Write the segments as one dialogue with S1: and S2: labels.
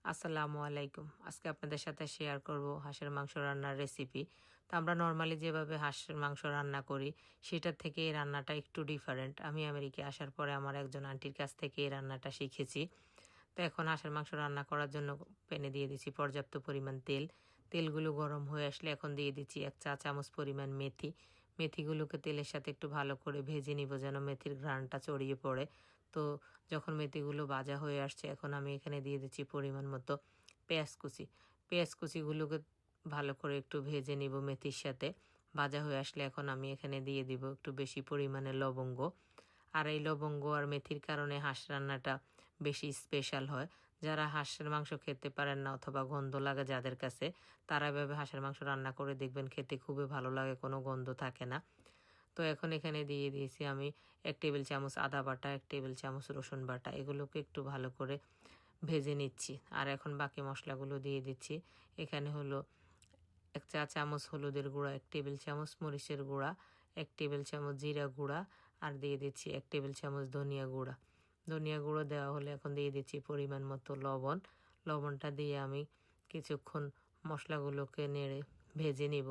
S1: আসসালামু আলাইকুম। আজকে আপনাদের সাথে শেয়ার করব হাঁসের মাংস রান্নার রেসিপি। তো আমরা নরমালি যেভাবে হাঁসের মাংস রান্না করি সেটার থেকে এই রান্নাটা একটু ডিফারেন্ট। আমি আমেরিকায় আসার পরে আমার একজন আন্টির কাছ থেকে এই রান্নাটা শিখেছি। তো এখন হাঁসের মাংস রান্না করার জন্য প্যানে দিয়ে দিচ্ছি পর্যাপ্ত পরিমাণ তেল। তেলগুলো গরম হয়ে আসলে এখন দিয়ে দিচ্ছি 1 চা চামচ পরিমাণ মেথি। মেথিগুলোকে তেলের সাথে একটু ভালো করে ভেজে নিব যেন মেথির ঘ্রাণটা ছড়িয়ে পড়ে। তো যখন মেথিগুলো ভাজা হয়ে আসছে এখন আমি এখানে দিয়ে দিচ্ছি পরিমাণ মতো পেঁয়াজ কুচি। পেঁয়াজ কুচিগুলোকে ভালো করে একটু ভেজে নিব মেথির সাথে। ভাজা হয়ে আসলে এখন আমি এখানে দিয়ে দিব একটু বেশি পরিমাণে লবঙ্গ। আর এই লবঙ্গ আর মেথির কারণে হাঁস রান্নাটা বেশি স্পেশাল হয়। যারা হাঁসের মাংস খেতে পারেন না অথবা গন্ধ লাগে যাদের কাছে, তারা এভাবে হাঁসের মাংস রান্না করে দেখবেন, খেতে খুবই ভালো লাগে, কোনো গন্ধ থাকে না। তো এখন এখানে দিয়ে দিয়েছি আমি 1 টেবিল চামচ আদা বাটা, 1 টেবিল চামচ রসুন বাটা। এগুলোকে একটু ভালো করে ভেজে নিচ্ছি। আর এখন বাকি মশলাগুলো দিয়ে দিচ্ছি। এখানে হলো 1 চা চামচ হলুদের গুঁড়া, 1 টেবিল চামচ মরিচের গুঁড়া, 1 টেবিল চামচ জিরা গুঁড়া, আর দিয়ে দিচ্ছি 1 টেবিল চামচ ধনিয়া গুঁড়া। ধনিয়া গুঁড়ো দেওয়া হলে এখন দিয়ে দিচ্ছি পরিমাণ মতো লবণ। লবণটা দিয়ে আমি কিছুক্ষণ মশলাগুলোকে নেড়ে ভেজে নিব।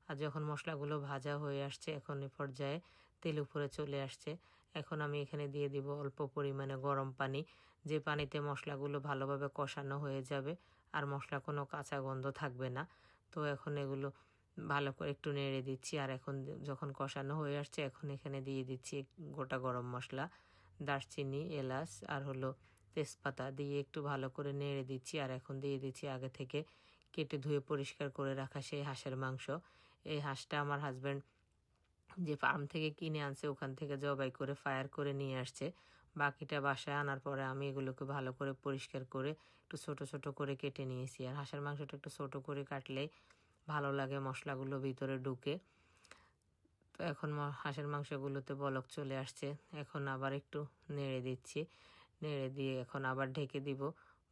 S1: আর যখন মশলাগুলো ভাজা হয়ে আসছে এখন এ পর্যায়ে তেল উপরে চলে আসছে। এখন আমি এখানে দিয়ে দিব অল্প পরিমাণে গরম পানি, যে পানিতে মশলাগুলো ভালোভাবে কষানো হয়ে যাবে আর মশলা কোনো কাঁচা গন্ধ থাকবে না। তো এখন এগুলো ভালো করে একটু নেড়ে দিচ্ছি। আর এখন যখন কষানো হয়ে আসছে এখন এখানে দিয়ে দিচ্ছি গোটা গরম মশলা, দারচিনি, এলাচ আর হলো তেজপাতা দিয়ে একটু ভালো করে নেড়ে দিচ্ছি। আর এখন দিয়ে দিচ্ছি আগে থেকে কেটে ধুয়ে পরিষ্কার করে রাখা সেই হাঁসের মাংস। এই হাঁসটা আমার হাজব্যান্ড যে ফার্ম থেকে কিনে আনছে ওখান থেকে জবাই করে ফায়ার করে নিয়ে আসছে। বাকিটা বাসায় আনার পরে আমি এগুলোকে ভালো করে পরিষ্কার করে একটু ছোট ছোট করে কেটে নিয়েছি। আর হাঁসের মাংসটা একটু ছোট করে কাটলে ভালো লাগে, মশলাগুলো ভিতরে ঢুকে। তো এখন হাঁসের মাংসগুলোতে বলক চলে আসছে। এখন আবার একটু নেড়ে দিচ্ছি। নেড়ে দিয়ে এখন আবার ঢেকে দিব,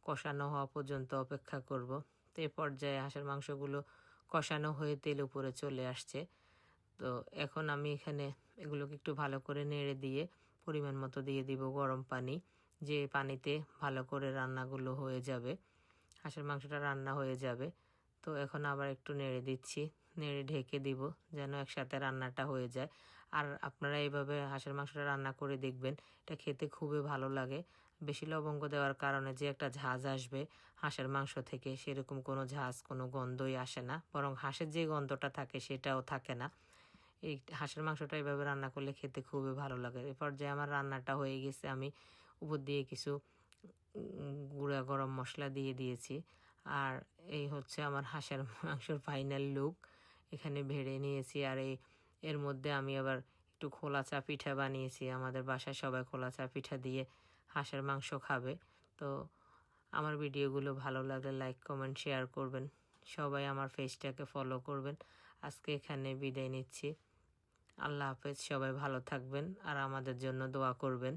S1: কষানো হওয়া পর্যন্ত অপেক্ষা করব। তো এ পর্যায়ে হাঁসের মাংসগুলো কষানো হয়ে তেল উপরে চলে আসছে। তো এখন আমি এখানে এগুলোকে একটু ভালো করে নেড়ে দিয়ে পরিমাণ মতো দিয়ে দিব গরম পানি, যে পানিতে ভালো করে রান্নাগুলো হয়ে যাবে, হাঁসের মাংসটা রান্না হয়ে যাবে। তো এখন আবার একটু নেড়ে দিচ্ছি, নেড়ে ঢেকে দিব যেন একসাথে রান্নাটা হয়ে যায়। আর আপনারা এইভাবে হাঁসের মাংসটা রান্না করে দেখবেন, এটা খেতে খুবই ভালো লাগে। বেশি লবঙ্গ দেওয়ার কারণে যে একটা ঝাঁজ আসবে হাঁসের মাংস থেকে, সেরকম কোনো ঝাঁজ কোনো গন্ধই আসে না, বরং হাঁসের যে গন্ধটা থাকে সেটাও থাকে না। এই হাঁসের মাংসটা এভাবে রান্না করলে খেতে খুবই ভালো লাগে। এ পর্যায়ে আমার রান্নাটা হয়ে গেছে, আমি উপর দিয়ে কিছু গুঁড়া গরম মশলা দিয়ে দিয়েছি। আর এই হচ্ছে আমার হাঁসের মাংসের ফাইনাল লুক। এখানে ভেড়ে নিয়েছি। আর এর মধ্যে আমি আবার একটু খোলা চা পিঠা বানিয়েছি। আমাদের বাসায় সবাই খোলা চা পিঠা দিয়ে হাঁসের মাংস খাবে। তো আমার ভিডিওগুলো ভালো লাগলে লাইক, কমেন্ট, শেয়ার করবেন। সবাই আমার পেজটাকে ফলো করবেন। আজকে এখানে বিদায় নিচ্ছি। আল্লাহ হাফেজ। সবাই ভালো থাকবেন আর আমাদের জন্য দোয়া করবেন।